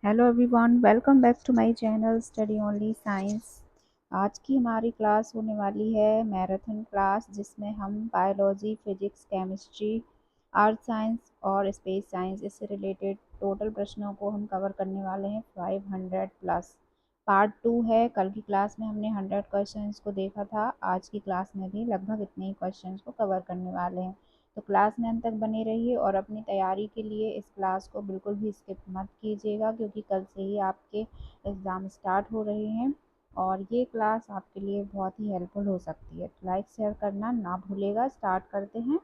Hello everyone, welcome back to my channel study only science. आज की हमारी class होने वाली है मैराथन क्लास, जिसमें हम biology, physics, chemistry, earth science और स्पेस साइंस इससे रिलेटेड टोटल प्रश्नों को हम कवर करने वाले हैं 500 प्लस। पार्ट 2 है। कल की क्लास में हमने 100 क्वेश्चंस को देखा था। आज की क्लास में भी लगभग इतने ही क्वेश्चंस को कवर करने वाले हैं। तो क्लास में अंत तक बने रहिए और अपनी तैयारी के लिए इस क्लास को बिल्कुल भी स्किप मत कीजिएगा, क्योंकि कल से ही आपके एग्ज़ाम स्टार्ट हो रहे हैं और ये क्लास आपके लिए बहुत ही हेल्पफुल हो सकती है। तो लाइक शेयर करना ना भूलेगा। स्टार्ट करते हैं।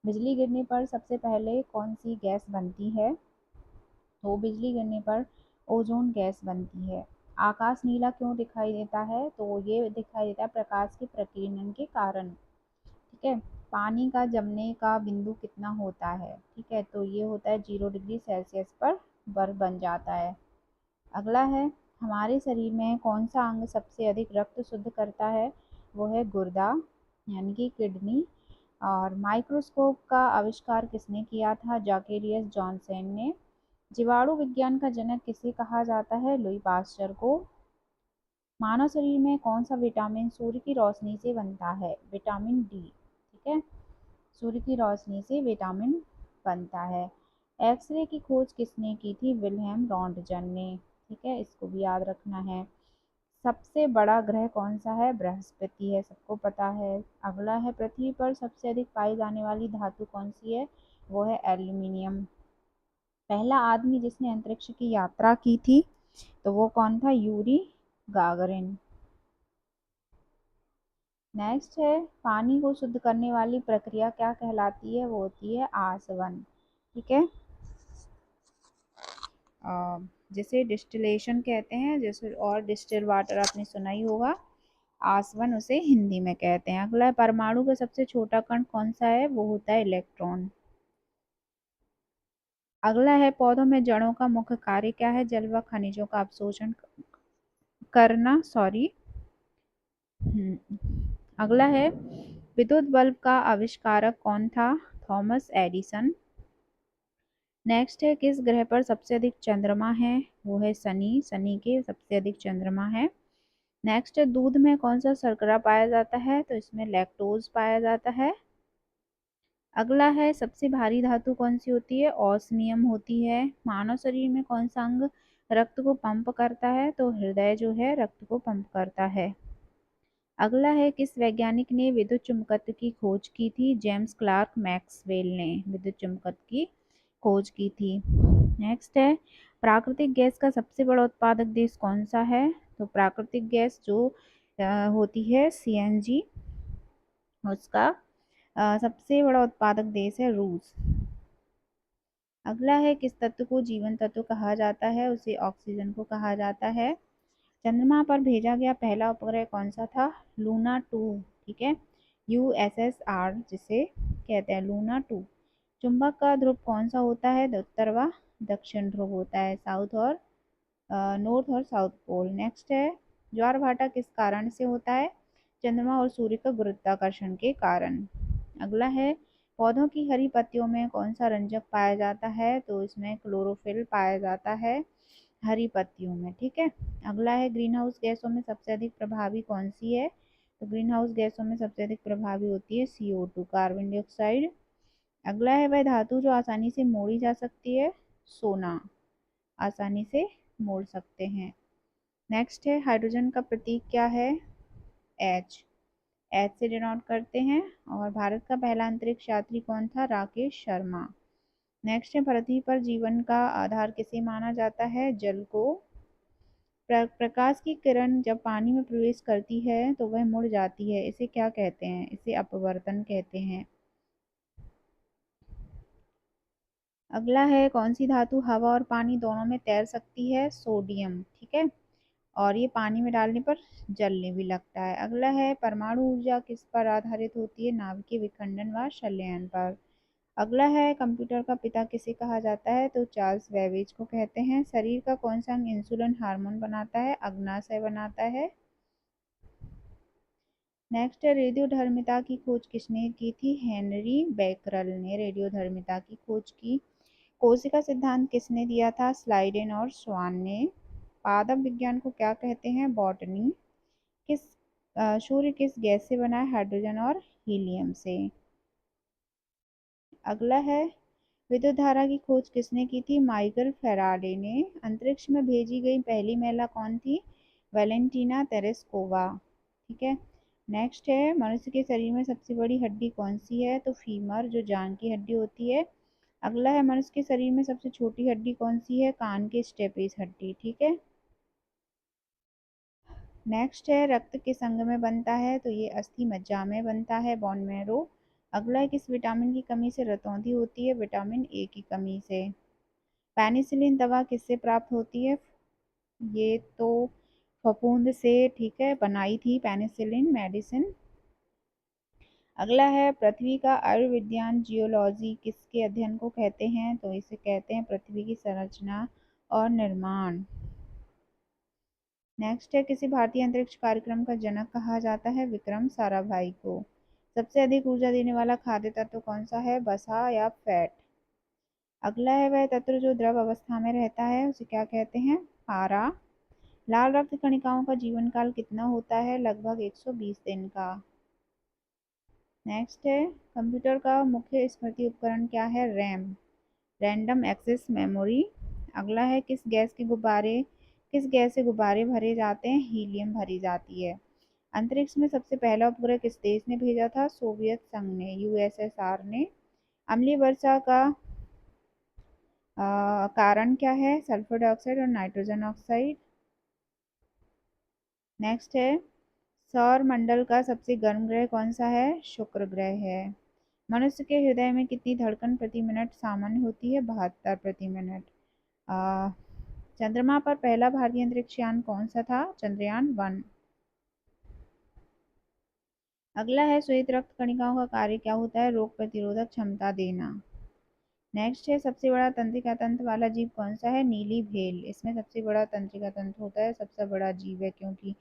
बिजली गिरने पर सबसे पहले कौन सी गैस बनती है? तो बिजली गिरने पर ओजोन गैस बनती है। आकाश नीला क्यों दिखाई देता है? तो ये दिखाई देता है प्रकाश के प्रकीर्णन के कारण। ठीक है। पानी का जमने का बिंदु कितना होता है? ठीक है, तो ये होता है 0 डिग्री सेल्सियस पर बर्फ बन जाता है। अगला है, हमारे शरीर में कौन सा अंग सबसे अधिक रक्त शुद्ध करता है? वो है गुर्दा, यानी कि किडनी। और माइक्रोस्कोप का आविष्कार किसने किया था? जैकरियस जॉनसन ने। जीवाणु विज्ञान का जनक किसे कहा जाता है? लुई पास्चर को। मानव शरीर में कौन सा विटामिन सूर्य की रोशनी से बनता है? Vitamin D. ठीक है, सूर्य की रोशनी से विटामिन बनता है। एक्सरे की खोज किसने की थी? विल्हेम रॉन्टगन ने। ठीक है, इसको भी याद रखना है। सबसे बड़ा ग्रह कौन सा है? बृहस्पति है, सबको पता है। अगला है, पृथ्वी पर सबसे अधिक पाई जाने वाली धातु कौन सी है? वो है एल्यूमिनियम। पहला आदमी जिसने अंतरिक्ष की यात्रा की थी, तो वो कौन था? Yuri Gagarin. नेक्स्ट है, पानी को शुद्ध करने वाली प्रक्रिया क्या कहलाती है? वो होती है आसवन। ठीक है, जिसे डिस्टिलेशन कहते हैं, जैसे और डिस्टिल वाटर आपने सुना ही होगा। आसवन उसे हिंदी में कहते हैं। अगला है, परमाणु का सबसे छोटा कण कौन सा है? वो होता है इलेक्ट्रॉन। अगला है, पौधों में जड़ों का मुख्य कार्य क्या है? जल व खनिजों का अवशोषण करना। सॉरी। अगला है, विद्युत बल्ब का आविष्कारक कौन था? Thomas Edison. नेक्स्ट है, किस ग्रह पर सबसे अधिक चंद्रमा है? वो है शनि। शनि के सबसे अधिक चंद्रमा है। नेक्स्ट है, दूध में कौन सा शर्करा पाया जाता है? तो इसमें लैक्टोज पाया जाता है। अगला है, सबसे भारी धातु कौन सी होती है? ऑस्मियम होती है। मानव शरीर में कौन सा अंग रक्त को पंप करता है? तो हृदय जो है रक्त को पंप करता है। अगला है, किस वैज्ञानिक ने विद्युत चुंबकत्व की खोज की थी? जेम्स क्लार्क मैक्सवेल ने विद्युत चुंबकत्व की खोज की थी। नेक्स्ट है, प्राकृतिक गैस का सबसे बड़ा उत्पादक देश कौन सा है? तो प्राकृतिक गैस जो होती है सीएनजी, उसका सबसे बड़ा उत्पादक देश है रूस। अगला है, किस तत्व को जीवन तत्व कहा जाता है? उसे ऑक्सीजन को कहा जाता है। चंद्रमा पर भेजा गया पहला उपग्रह कौन सा था? लूना 2। ठीक है, यूएसएसआर जिसे कहते हैं, लूना 2। चुंबक का ध्रुव कौन सा होता है? उत्तर व दक्षिण ध्रुव होता है, साउथ और नॉर्थ और साउथ पोल। नेक्स्ट है, ज्वार भाटा किस कारण से होता है? चंद्रमा और सूर्य का गुरुत्वाकर्षण के कारण। अगला है, पौधों की हरी पत्तियों में कौन सा रंजक पाया जाता है? तो इसमें क्लोरोफिल पाया जाता है हरी पत्तियों में। ठीक है। अगला है, ग्रीन हाउस गैसों में सबसे अधिक प्रभावी कौन सी है? तो ग्रीन हाउस गैसों में सबसे अधिक प्रभावी होती है CO2, कार्बन डाइऑक्साइड। अगला है, वह धातु जो आसानी से मोड़ी जा सकती है? सोना, आसानी से मोड़ सकते हैं। नेक्स्ट है, हाइड्रोजन का प्रतीक क्या है? एच। एच से डिनोट करते हैं। और भारत का पहला अंतरिक्ष यात्री कौन था? राकेश शर्मा। नेक्स्ट है, पृथ्वी पर जीवन का आधार किसे माना जाता है? जल को। प्रकाश की किरण जब पानी में प्रवेश करती है तो वह मुड़ जाती है, इसे क्या कहते हैं? इसे अपवर्तन कहते हैं। अगला है, कौन सी धातु हवा और पानी दोनों में तैर सकती है? सोडियम। ठीक है, और ये पानी में डालने पर जलने भी लगता है। अगला है, परमाणु ऊर्जा किस पर आधारित होती है? नाभिकीय विखंडन व संलयन पर। अगला है, कंप्यूटर का पिता किसे कहा जाता है? तो चार्ल्स बेबेज को कहते हैं। शरीर का कौन सा अंग इंसुलिन हार्मोन बनाता है? अग्नाशय बनाता है। नेक्स्ट है, रेडियोधर्मिता की खोज किसने की थी? हेनरी बेकरल ने रेडियोधर्मिता की खोज की। कोशिका सिद्धांत किसने दिया था? स्लाइडेन और स्वान ने। पादप विज्ञान को क्या कहते हैं? बॉटनी। किस सूर्य किस गैस से बना है? हाइड्रोजन और हीलियम से। अगला है, विद्युत धारा की खोज किसने की थी? माइकल फैराडे ने। अंतरिक्ष में भेजी गई पहली महिला कौन थी? Valentina Tereshkova. ठीक है। नेक्स्ट है, मनुष्य के शरीर में सबसे बड़ी हड्डी कौन सी है? तो फीमर, जो जांग की हड्डी होती है। अगला है, मनुष्य के शरीर में सबसे छोटी हड्डी कौन सी है? कान की स्टेपिस हड्डी। ठीक है। नेक्स्ट है, रक्त किस अंग में बनता है? तो ये अस्थि मज्जा में बनता है, बोन मैरो। अगला है, किस विटामिन की कमी से रतौंधी होती है? विटामिन ए की कमी से। पेनिसिलिन दवा किससे प्राप्त होती है? ये तो फफूंद से, ठीक है, बनाई थी पेनिसिलिन मेडिसिन। अगला है, पृथ्वी का आयुर्विज्ञान जियोलॉजी किसके अध्ययन को कहते हैं? तो इसे कहते हैं पृथ्वी की संरचना और निर्माण। नेक्स्ट है, किसी भारतीय अंतरिक्ष कार्यक्रम का जनक कहा जाता है? विक्रम साराभाई को। सबसे अधिक ऊर्जा देने वाला खाद्य तत्व कौन सा है? वसा या फैट। अगला है, वह तत्व जो द्रव अवस्था में रहता है उसे क्या कहते हैं? पारा। लाल रक्त कणिकाओं का जीवन काल कितना होता है? लगभग 120 दिन का। नेक्स्ट है, कंप्यूटर का मुख्य स्मृति उपकरण क्या है? RAM, random access memory. अगला है, किस गैस से गुब्बारे भरे जाते हैं? हीलियम भरी जाती है। अंतरिक्ष में सबसे पहला उपग्रह किस देश ने भेजा था? सोवियत संघ ने, यूएसएसआर ने। अम्लीय वर्षा का कारण क्या है? सल्फर डाइऑक्साइड और नाइट्रोजन ऑक्साइड। नेक्स्ट है, सौर मंडल का सबसे गर्म ग्रह कौन सा है? शुक्र ग्रह है। मनुष्य के हृदय में कितनी धड़कन प्रति मिनट सामान्य होती है? 72 प्रति मिनट। आ, चंद्रमा पर पहला भारतीय अंतरिक्ष यान कौन सा था? चंद्रयान 1। अगला है, श्वेत रक्त कणिकाओं का कार्य क्या होता है? रोग प्रतिरोधक क्षमता देना। नेक्स्ट है, सबसे बड़ा तंत्रिका तंत्र वाला जीव कौन सा है? नीली भेल। इसमें सबसे बड़ा तंत्रिका तंत्र होता है, सबसे बड़ा जीव है, क्योंकि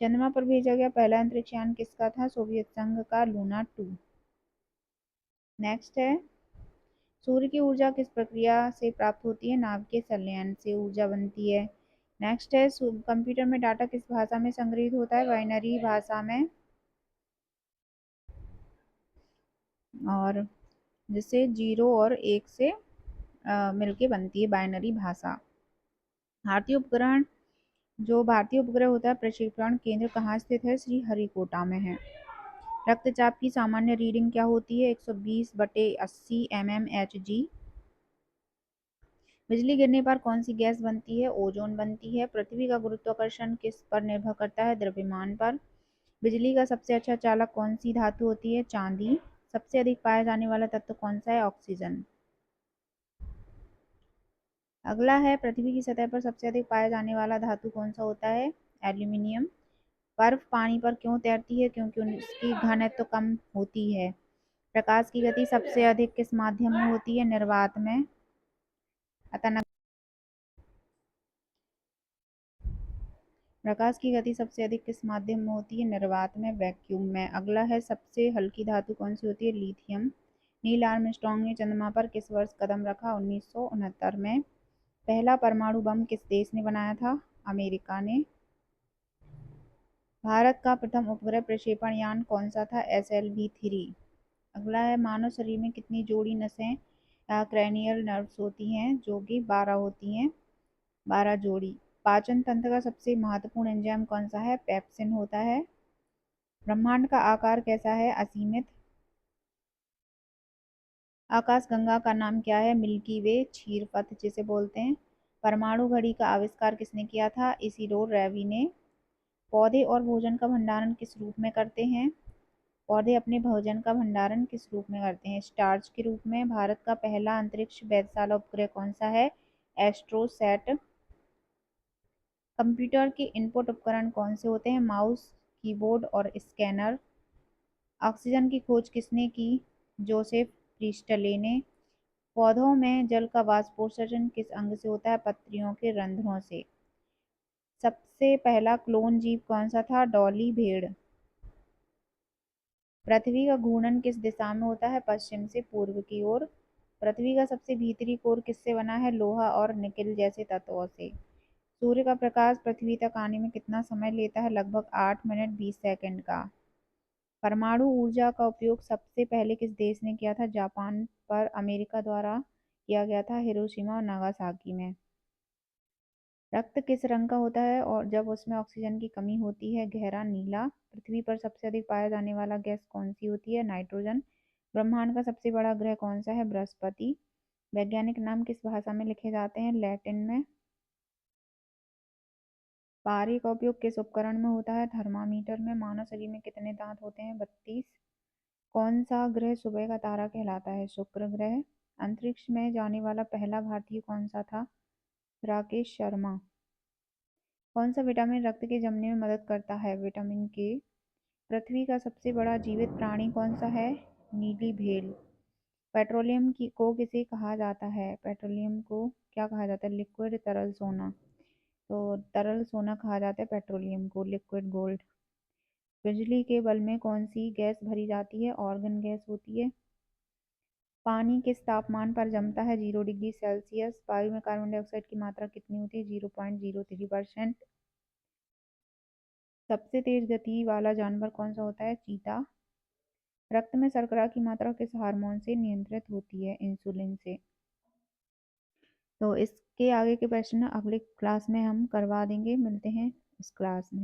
चंद्रमा पर भेजा गया पहला अंतरिक्ष यान किसका था? सोवियत संघ का, लूना 2। नेक्स्ट है, सूर्य की ऊर्जा किस प्रक्रिया से प्राप्त होती है? नाभिकीय संलयन से ऊर्जा बनती है। नेक्स्ट है, कंप्यूटर में डाटा किस भाषा में संग्रहित होता है? बाइनरी भाषा में। और जिससे 0 और 1 से मिलके बनती है बाइनरी भाषा। भारतीय उपग्रह होता है, प्रक्षेपण केंद्र कहाँ स्थित है? श्री हरिकोटा में है। रक्तचाप की सामान्य रीडिंग क्या होती है? 120/80 mmHg। बिजली गिरने पर कौन सी गैस बनती है? ओजोन बनती है। पृथ्वी का गुरुत्वाकर्षण किस पर निर्भर करता है? द्रव्यमान पर। बिजली का सबसे अच्छा चालक कौन सी धातु होती है? चांदी। सबसे अधिक पाया जाने वाला तत्व कौन सा है? ऑक्सीजन। अगला है, पृथ्वी की सतह पर सबसे अधिक पाया जाने वाला धातु कौन सा होता है? एल्यूमिनियम। बर्फ पानी पर क्यों तैरती है? क्योंकि उसकी घनत्व कम होती है। प्रकाश की गति सबसे अधिक किस माध्यम में होती है? निर्वात में। अतः प्रकाश की गति सबसे अधिक किस माध्यम में होती है? निर्वात में, वैक्यूम में। अगला है, सबसे हल्की धातु कौन सी होती है? लिथियम। नील आर्मस्ट्रॉन्ग ने चंद्रमा पर किस वर्ष कदम रखा? 1969 में। पहला परमाणु बम किस देश ने बनाया था? अमेरिका ने। भारत का प्रथम उपग्रह प्रक्षेपण यान कौन सा था? SLV-3। अगला है, मानव शरीर में कितनी जोड़ी नसें क्रैनियल नर्व्स होती हैं? जो कि 12 होती हैं, 12 जोड़ी। पाचन तंत्र का सबसे महत्वपूर्ण एंजाइम कौन सा है? पेप्सिन होता है। ब्रह्मांड का आकार कैसा है? असीमित। आकाशगंगा का नाम क्या है? मिल्की वे, क्षीरपथ जिसे बोलते हैं। परमाणु घड़ी का आविष्कार किसने किया था? इसिडोर रेवी ने। पौधे और भोजन का भंडारण किस रूप में करते हैं? पौधे अपने भोजन का भंडारण किस रूप में करते हैं? स्टार्च के रूप में। भारत का पहला अंतरिक्ष वेधशाला उपग्रह कौन सा है? एस्ट्रोसैट। कंप्यूटर के इनपुट उपकरण कौन से होते हैं? माउस, कीबोर्ड और स्कैनर। ऑक्सीजन की खोज किसने की? जोसेफ प्रिस्टले ने। पौधों में जल का वाष्पोत्सर्जन किस अंग से होता है? पत्तियों के रंध्रों से। सबसे पहला क्लोन जीव कौन सा था? डॉली भेड़। पृथ्वी का घूर्णन किस दिशा में होता है? पश्चिम से पूर्व की ओर। पृथ्वी का सबसे भीतरी कोर किससे बना है? लोहा और निकेल जैसे तत्वों से। सूर्य का प्रकाश पृथ्वी तक आने में कितना समय लेता है? लगभग 8 मिनट 20 सेकंड का। परमाणु ऊर्जा का उपयोग सबसे पहले किस देश ने किया था? जापान पर अमेरिका द्वारा किया गया था, हिरोशिमा और नागासाकी में। रक्त किस रंग का होता है और जब उसमें ऑक्सीजन की कमी होती है? गहरा नीला। पृथ्वी पर सबसे अधिक पाया जाने वाला गैस कौन सी होती है? नाइट्रोजन। ब्रह्मांड का सबसे बड़ा ग्रह कौन सा है? बृहस्पति। वैज्ञानिक नाम किस भाषा में लिखे जाते हैं? लैटिन में। पारे का उपयोग किस उपकरण में होता है? थर्मामीटर में। मानव शरीर में कितने दांत होते हैं? 32। कौन सा ग्रह सुबह का तारा कहलाता है? शुक्र ग्रह। अंतरिक्ष में जाने वाला पहला भारतीय कौन सा था? राकेश शर्मा। कौन सा विटामिन रक्त के जमने में मदद करता है? विटामिन के। पृथ्वी का सबसे बड़ा जीवित प्राणी कौन सा है? नीली भेल। पेट्रोलियम की को किसे कहा जाता है? पेट्रोलियम को क्या कहा जाता है? लिक्विड तरल सोना। तो तरल सोना कहा जाता है पेट्रोलियम को, लिक्विड गोल्ड। बिजली के बल्ब में कौन सी गैस भरी जाती है? ऑर्गन गैस होती है। पानी किस तापमान पर जमता है? 0 डिग्री सेल्सियस। वायु में कार्बन डाइऑक्साइड की मात्रा कितनी होती है? 0.03%। सबसे तेज गति वाला जानवर कौन सा होता है? चीता। रक्त में शर्करा की मात्रा किस हार्मोन से नियंत्रित होती है? इंसुलिन से। तो इसके आगे के प्रश्न अगले क्लास में हम करवा देंगे। मिलते हैं इस क्लास में।